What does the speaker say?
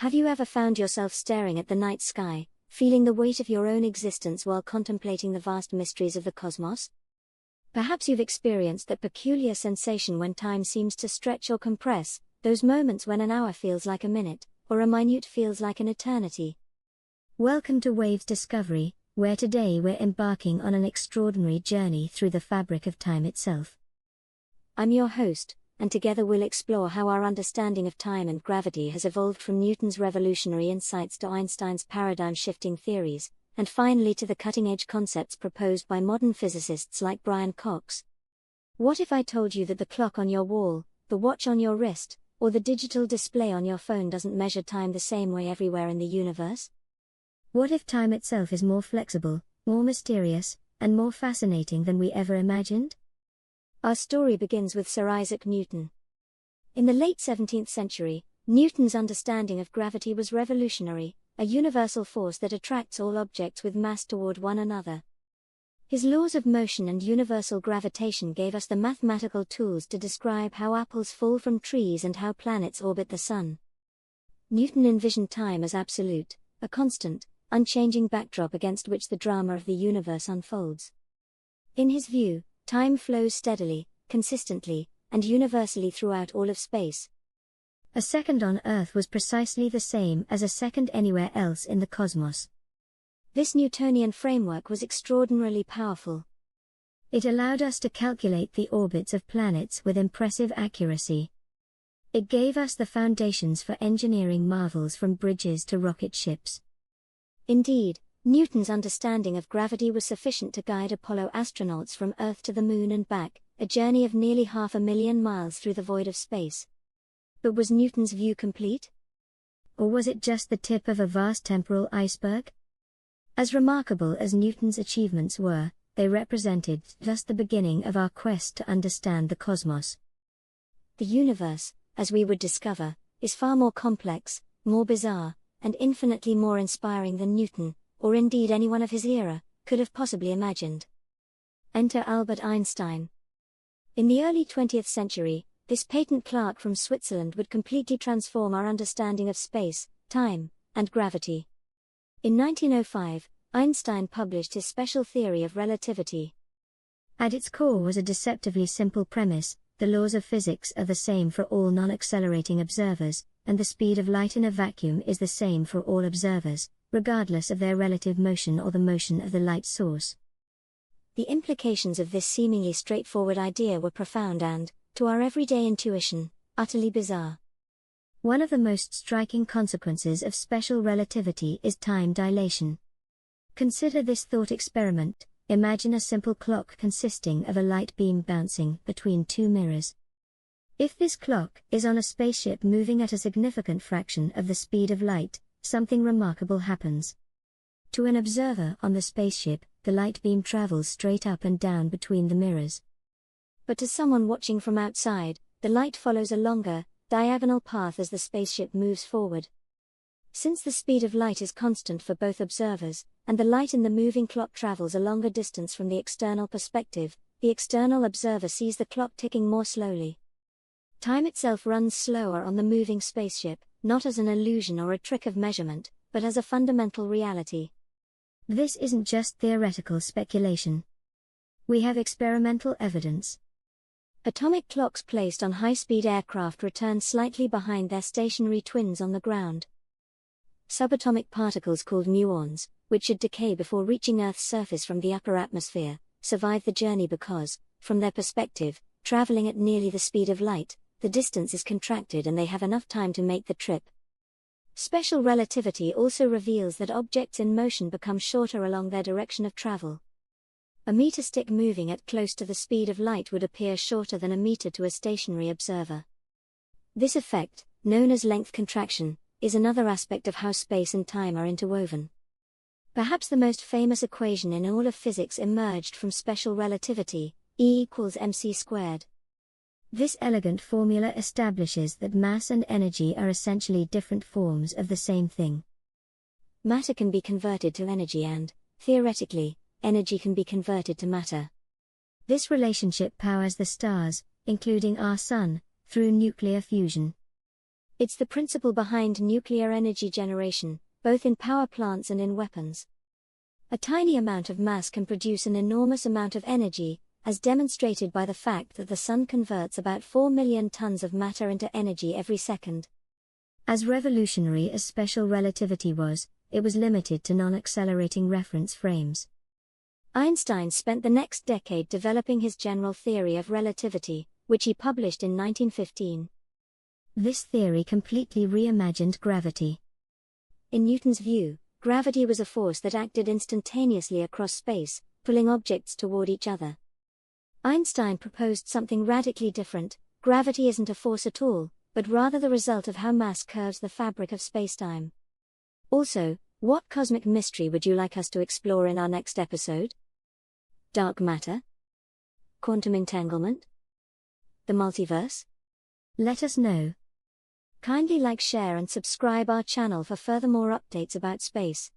Have you ever found yourself staring at the night sky, feeling the weight of your own existence while contemplating the vast mysteries of the cosmos? Perhaps you've experienced that peculiar sensation when time seems to stretch or compress, those moments when an hour feels like a minute, or a minute feels like an eternity. Welcome to Waves Discovery, where today we're embarking on an extraordinary journey through the fabric of time itself. I'm your host, and together we'll explore how our understanding of time and gravity has evolved from Newton's revolutionary insights to Einstein's paradigm-shifting theories, and finally to the cutting-edge concepts proposed by modern physicists like Brian Cox. What if I told you that the clock on your wall, the watch on your wrist, or the digital display on your phone doesn't measure time the same way everywhere in the universe? What if time itself is more flexible, more mysterious, and more fascinating than we ever imagined? Our story begins with Sir Isaac Newton. In the late 17th century, Newton's understanding of gravity was revolutionary, a universal force that attracts all objects with mass toward one another. His laws of motion and universal gravitation gave us the mathematical tools to describe how apples fall from trees and how planets orbit the sun. Newton envisioned time as absolute, a constant, unchanging backdrop against which the drama of the universe unfolds. In his view, time flows steadily, consistently, and universally throughout all of space. A second on Earth was precisely the same as a second anywhere else in the cosmos. This Newtonian framework was extraordinarily powerful. It allowed us to calculate the orbits of planets with impressive accuracy. It gave us the foundations for engineering marvels from bridges to rocket ships. Indeed, Newton's understanding of gravity was sufficient to guide Apollo astronauts from Earth to the Moon and back, a journey of nearly 500,000 miles through the void of space. But was Newton's view complete? Or was it just the tip of a vast temporal iceberg? As remarkable as Newton's achievements were, they represented just the beginning of our quest to understand the cosmos. The universe, as we would discover, is far more complex, more bizarre, and infinitely more inspiring than Newton, or indeed anyone of his era, could have possibly imagined. Enter Albert Einstein. In the early 20th century, this patent clerk from Switzerland would completely transform our understanding of space, time, and gravity. In 1905, Einstein published his special theory of relativity. At its core was a deceptively simple premise: the laws of physics are the same for all non-accelerating observers, and the speed of light in a vacuum is the same for all observers, regardless of their relative motion or the motion of the light source. The implications of this seemingly straightforward idea were profound and, to our everyday intuition, utterly bizarre. One of the most striking consequences of special relativity is time dilation. Consider this thought experiment: imagine a simple clock consisting of a light beam bouncing between two mirrors. If this clock is on a spaceship moving at a significant fraction of the speed of light, something remarkable happens. To an observer on the spaceship, the light beam travels straight up and down between the mirrors. But to someone watching from outside, the light follows a longer, diagonal path as the spaceship moves forward. Since the speed of light is constant for both observers, and the light in the moving clock travels a longer distance from the external perspective, the external observer sees the clock ticking more slowly. Time itself runs slower on the moving spaceship, not as an illusion or a trick of measurement, but as a fundamental reality. This isn't just theoretical speculation. We have experimental evidence. Atomic clocks placed on high-speed aircraft return slightly behind their stationary twins on the ground. Subatomic particles called muons, which should decay before reaching Earth's surface from the upper atmosphere, survive the journey because, from their perspective, traveling at nearly the speed of light, the distance is contracted and they have enough time to make the trip. Special relativity also reveals that objects in motion become shorter along their direction of travel. A meter stick moving at close to the speed of light would appear shorter than a meter to a stationary observer. This effect, known as length contraction, is another aspect of how space and time are interwoven. Perhaps the most famous equation in all of physics emerged from special relativity: E equals mc squared. This elegant formula establishes that mass and energy are essentially different forms of the same thing. Matter can be converted to energy and, theoretically, energy can be converted to matter. This relationship powers the stars, including our Sun, through nuclear fusion. It's the principle behind nuclear energy generation, both in power plants and in weapons. A tiny amount of mass can produce an enormous amount of energy, as demonstrated by the fact that the Sun converts about 4 million tons of matter into energy every second. As revolutionary as special relativity was, it was limited to non-accelerating reference frames. Einstein spent the next decade developing his general theory of relativity, which he published in 1915. This theory completely reimagined gravity. In Newton's view, gravity was a force that acted instantaneously across space, pulling objects toward each other. Einstein proposed something radically different: gravity isn't a force at all, but rather the result of how mass curves the fabric of spacetime. Also, what cosmic mystery would you like us to explore in our next episode? Dark matter? Quantum entanglement? The multiverse? Let us know. Kindly like, share and subscribe our channel for further more updates about space.